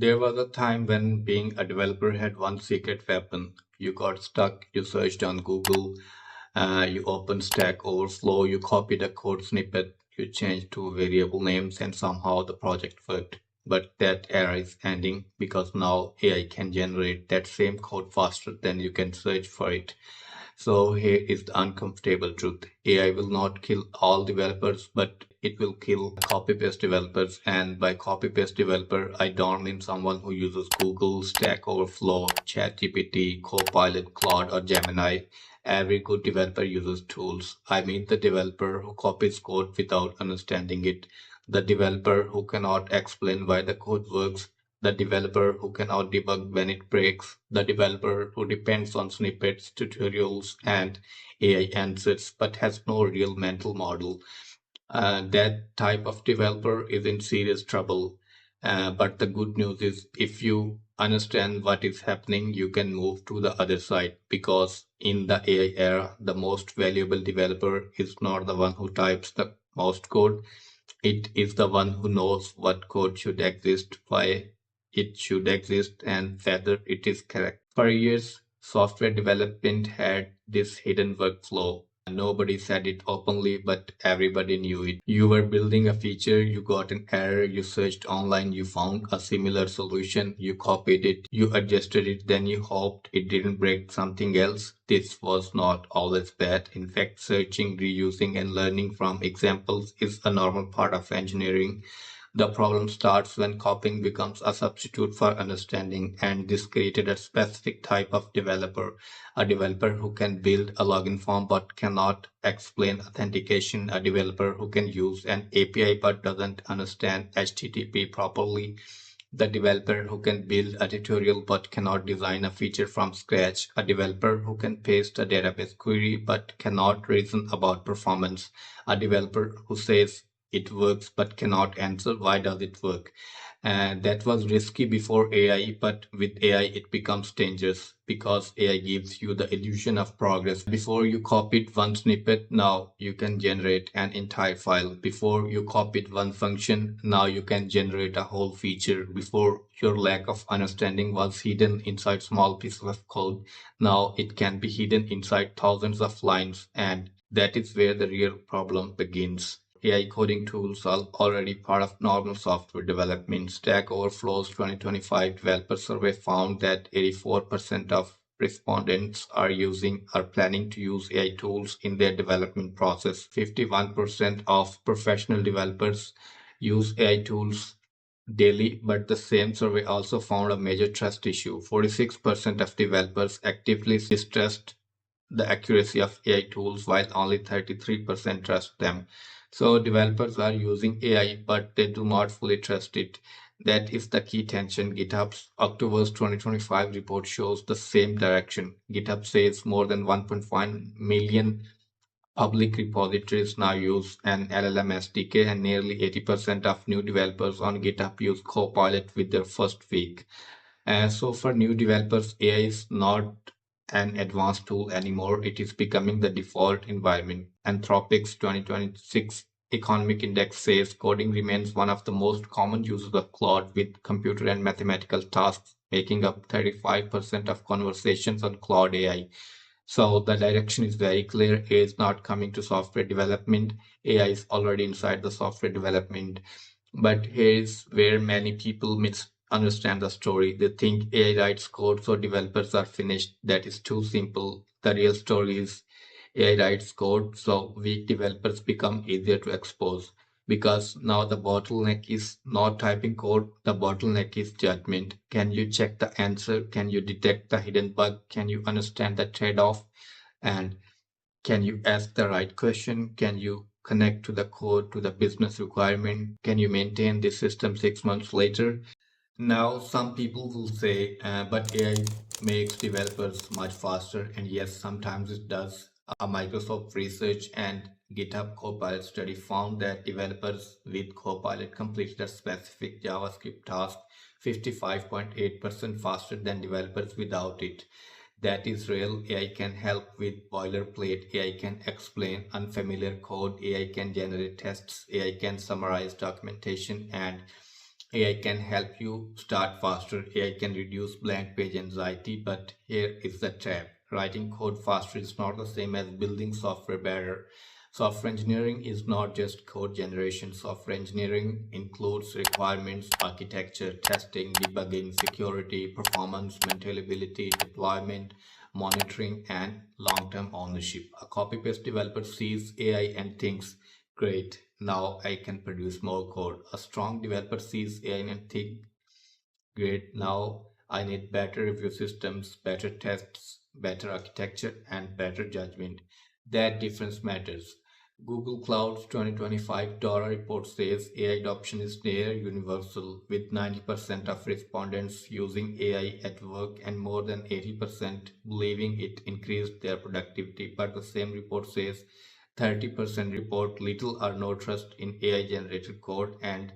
There was a time when being a developer had one secret weapon. You got stuck, you searched on Google, you opened Stack Overflow, you copied a code snippet, you changed two variable names, and somehow the project worked. But that era is ending because now AI can generate that same code faster than you can search for it. So here is the uncomfortable truth. AI will not kill all developers, but it will kill copy-paste developers. And by copy-paste developer, I don't mean someone who uses Google, Stack Overflow, ChatGPT, Copilot, Claude, or Gemini. Every good developer uses tools. I mean the developer who copies code without understanding it, the developer who cannot explain why the code works, the developer who cannot debug when it breaks, the developer who depends on snippets, tutorials, and AI answers but has no real mental model. That type of developer is in serious trouble. But the good news is if you understand what is happening, you can move to the other side because in the AI era, the most valuable developer is not the one who types the most code. It is the one who knows what code should exist, why it should exist, and whether it is correct. For years, software development had this hidden workflow. Nobody said it openly, but everybody knew it. You were building a feature, you got an error, you searched online, you found a similar solution, you copied it, you adjusted it, then you hoped it didn't break something else. This was not always bad. In fact, searching, reusing, and learning from examples is a normal part of engineering. The problem starts when copying becomes a substitute for understanding, and this created a specific type of developer, a developer who can build a login form but cannot explain authentication, a developer who can use an API but doesn't understand HTTP properly, the developer who can build a tutorial but cannot design a feature from scratch, a developer who can paste a database query but cannot reason about performance, a developer who says it works but cannot answer why does it work. And that was risky before AI, but with AI it becomes dangerous because AI gives you the illusion of progress. Before you copied one snippet, now you can generate an entire file. Before you copied one function, now you can generate a whole feature. Before your lack of understanding was hidden inside small pieces of code, now it can be hidden inside thousands of lines, and that is where the real problem begins. AI coding tools are already part of normal software development. Stack Overflow's 2025 Developer Survey found that 84% of respondents are planning to use AI tools in their development process. 51% of professional developers use AI tools daily, but the same survey also found a major trust issue. 46% of developers actively distrust the accuracy of AI tools, while only 33% trust them. So developers are using AI, but they do not fully trust it. That is the key tension. GitHub's Octoverse 2025 report shows the same direction. GitHub says more than 1.1 million public repositories now use an LLM SDK, and nearly 80% of new developers on GitHub use Copilot with their first week. So for new developers, AI is not an advanced tool anymore. It is becoming the default environment. Anthropic's 2026 Economic Index says coding remains one of the most common uses of Claude, with computer and mathematical tasks making up 35% of conversations on Claude AI. So the direction is very clear. AI is not coming to software development. AI is already inside the software development. But here's where many people misunderstand the story. They think AI writes code so developers are finished. That is too simple. The real story is AI writes code so weak developers become easier to expose. Because now the bottleneck is not typing code, the bottleneck is judgment. Can you check the answer? Can you detect the hidden bug? Can you understand the trade-off? And can you ask the right question? Can you connect to the code, to the business requirement? Can you maintain this system 6 months later? Now, some people will say, but AI makes developers much faster. And yes, sometimes it does. A Microsoft research and GitHub Copilot study found that developers with Copilot completed a specific JavaScript task 55.8% faster than developers without it. That is real. AI can help with boilerplate. AI can explain unfamiliar code. AI can generate tests. AI can summarize documentation. And AI can help you start faster. AI can reduce blank page anxiety, but here is the trap. Writing code faster is not the same as building software better. Software engineering is not just code generation. Software engineering includes requirements, architecture, testing, debugging, security, performance, maintainability, deployment, monitoring, and long-term ownership. A copy-paste developer sees AI and thinks, great, now I can produce more code. A strong developer sees AI and thinks, great, now I need better review systems, better tests, better architecture, and better judgment. That difference matters. Google Cloud's 2025 DORA report says AI adoption is near universal, with 90% of respondents using AI at work and more than 80% believing it increased their productivity. But the same report says 30% report little or no trust in AI generated code, and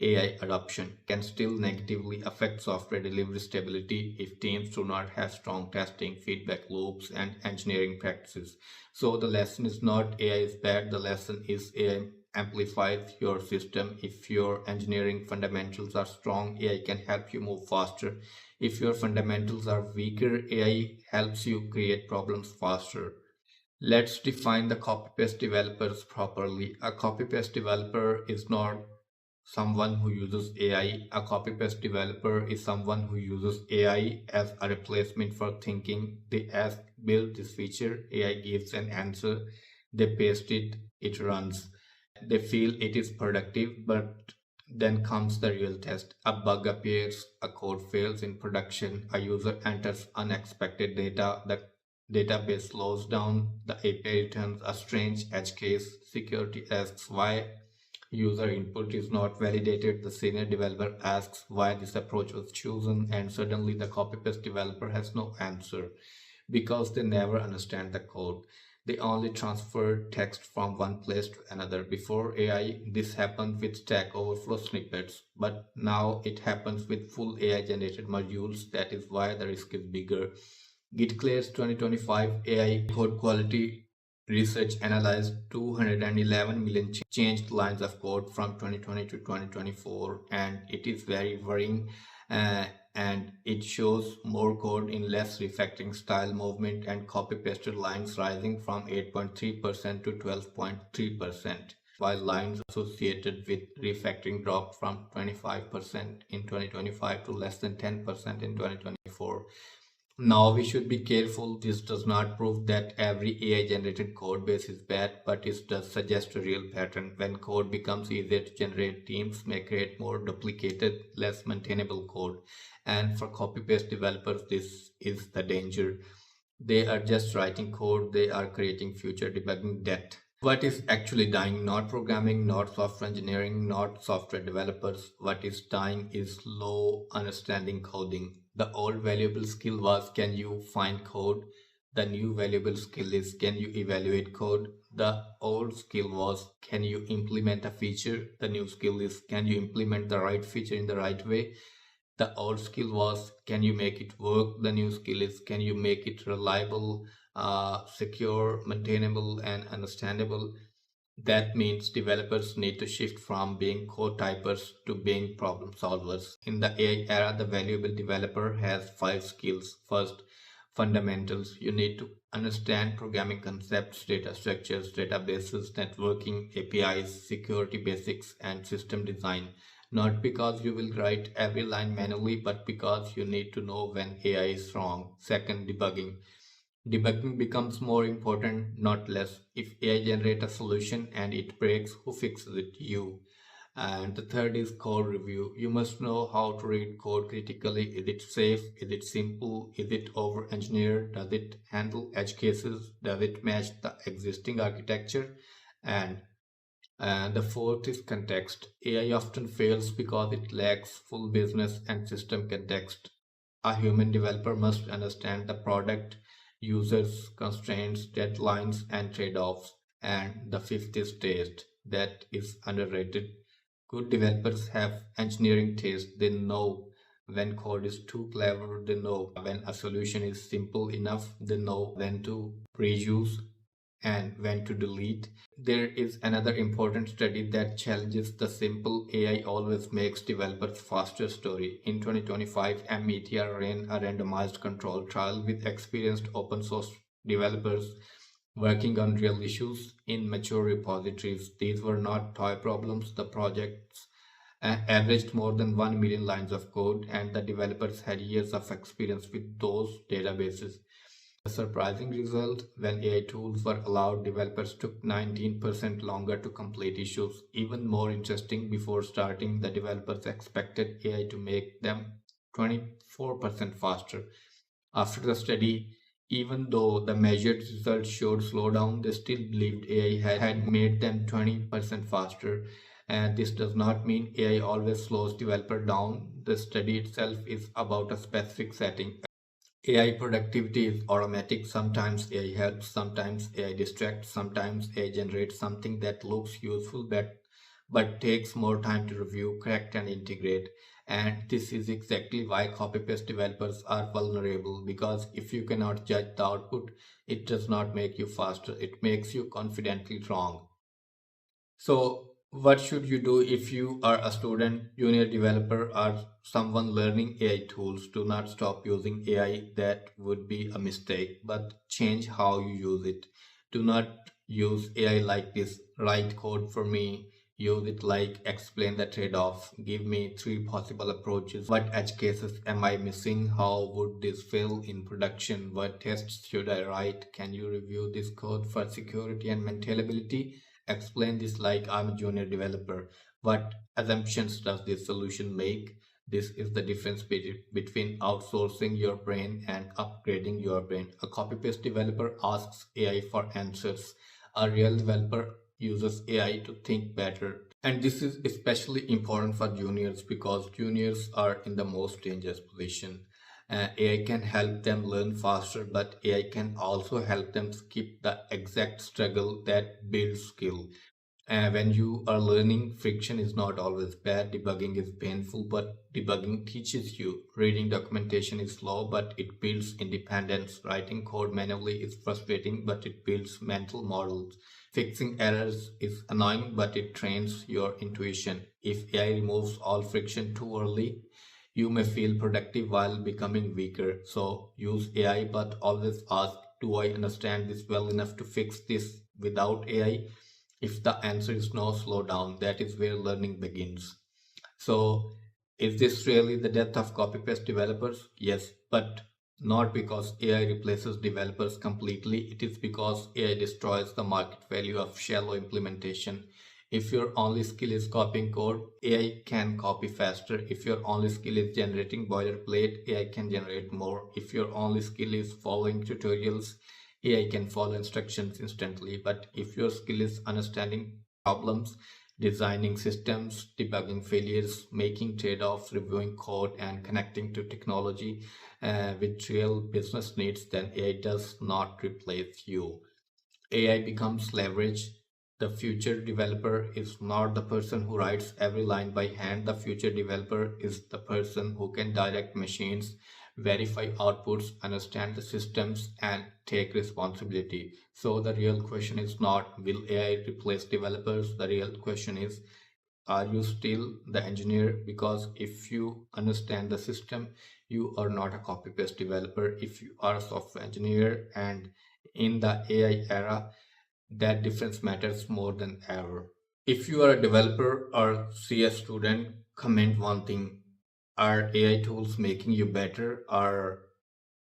AI adoption can still negatively affect software delivery stability if teams do not have strong testing, feedback loops, and engineering practices. So the lesson is not AI is bad, the lesson is AI amplifies your system. If your engineering fundamentals are strong, AI can help you move faster. If your fundamentals are weaker, AI helps you create problems faster. Let's define the copy-paste developers properly. A copy-paste developer is not someone who uses AI. A copy-paste developer is someone who uses AI as a replacement for thinking. They ask, build this feature, AI gives an answer, they paste it, it runs. They feel it is productive, but then comes the real test. A bug appears, a code fails in production, a user enters unexpected data, the database slows down, the API returns a strange edge case, security asks why user input is not validated, the senior developer asks why this approach was chosen, and suddenly the copy-paste developer has no answer because they never understand the code. They only transfer text from one place to another. Before AI, this happened with Stack Overflow snippets, but now it happens with full AI generated modules. That is why the risk is bigger. GitClear's 2025 AI code quality research analyzed 211 million changed lines of code from 2020 to 2024, and it is very worrying. And it shows more code in less refactoring style movement and copy pasted lines rising from 8.3% to 12.3%, while lines associated with refactoring dropped from 25% in 2025 to less than 10% in 2024. Now we should be careful. This does not prove that every AI generated code base is bad, but it does suggest a real pattern. When code becomes easier to generate, teams may create more duplicated, less maintainable code. And for copy paste developers, this is the danger. They are just writing code, they are creating future debugging debt. What is actually dying? Not programming, not software engineering, not software developers. What is dying is low understanding coding. The old valuable skill was, can you find code? The new valuable skill is, can you evaluate code? The old skill was, can you implement a feature? The new skill is, can you implement the right feature in the right way? The old skill was, can you make it work? The new skill is, can you make it reliable, secure, maintainable, and understandable? That means developers need to shift from being code typers to being problem solvers. In the AI era, the valuable developer has five skills. First, fundamentals. You need to understand programming concepts, data structures, databases, networking, APIs, security basics, and system design. Not because you will write every line manually, but because you need to know when AI is wrong. Second, debugging. Debugging becomes more important, not less. If AI generates a solution and it breaks, who fixes it? You. And the third is code review. You must know how to read code critically. Is it safe? Is it simple? Is it over engineered? Does it handle edge cases? Does it match the existing architecture? And the fourth is context. AI often fails because it lacks full business and system context. A human developer must understand the product, users, constraints, deadlines, and trade-offs. And the fifth is taste. That is underrated. Good developers have engineering taste. They know when code is too clever. They know when a solution is simple enough. They know when to reuse and when to delete. There is another important study that challenges the simple AI always makes developers faster story. In 2025, METR ran a randomized control trial with experienced open source developers working on real issues in mature repositories. These were not toy problems. The projects averaged more than 1 million lines of code, and the developers had years of experience with those databases. The surprising result, when AI tools were allowed, developers took 19% longer to complete issues. Even more interesting, before starting, the developers expected AI to make them 24% faster. After the study, even though the measured results showed slowdown, they still believed AI had made them 20% faster. And this does not mean AI always slows developer down. The study itself is about a specific setting. AI productivity is automatic. Sometimes AI helps, sometimes AI distracts, sometimes AI generates something that looks useful but takes more time to review, correct, and integrate. And this is exactly why copy paste developers are vulnerable, because if you cannot judge the output, it does not make you faster, it makes you confidently wrong. So, what should you do if you are a student, junior developer, or someone learning AI tools? Do not stop using AI. That would be a mistake, but change how you use it. Do not use AI like this: write code for me. Use it like explain the trade-offs. Give me three possible approaches. What edge cases am I missing? How would this fail in production? What tests should I write? Can you review this code for security and maintainability? Explain this like I'm a junior developer. What assumptions does this solution make? This is the difference between outsourcing your brain and upgrading your brain. A copy paste developer asks AI for answers. A real developer uses AI to think better. And this is especially important for juniors because juniors are in the most dangerous position. AI can help them learn faster, but AI can also help them skip the exact struggle that builds skill. When you are learning, friction is not always bad. Debugging is painful, but debugging teaches you. Reading documentation is slow, but it builds independence. Writing code manually is frustrating, but it builds mental models. Fixing errors is annoying, but it trains your intuition. If AI removes all friction too early, you may feel productive while becoming weaker. So use AI, but always ask, do I understand this well enough to fix this without AI? If the answer is no, slow down. That is where learning begins. So, is this really the death of copy paste developers? Yes, but not because AI replaces developers completely. It is because AI destroys the market value of shallow implementation. If your only skill is copying code, AI can copy faster. If your only skill is generating boilerplate, AI can generate more. If your only skill is following tutorials, AI can follow instructions instantly. But if your skill is understanding problems, designing systems, debugging failures, making trade-offs, reviewing code, and connecting to technology with real business needs, then AI does not replace you. AI becomes leverage. The future developer is not the person who writes every line by hand. The future developer is the person who can direct machines, verify outputs, understand the systems, and take responsibility. So the real question is not, will AI replace developers? The real question is, are you still the engineer? Because if you understand the system, you are not a copy paste developer. If you are a software engineer, and in the AI era, that difference matters more than ever. If you are a developer or CS student, comment one thing. Are AI tools making you better, or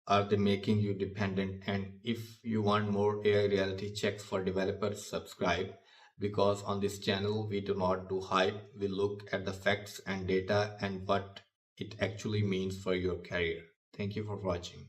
are they making you dependent? And if you want more AI reality checks for developers, subscribe, because on this channel we do not do hype. We look at the facts and data and what it actually means for your career. Thank you for watching.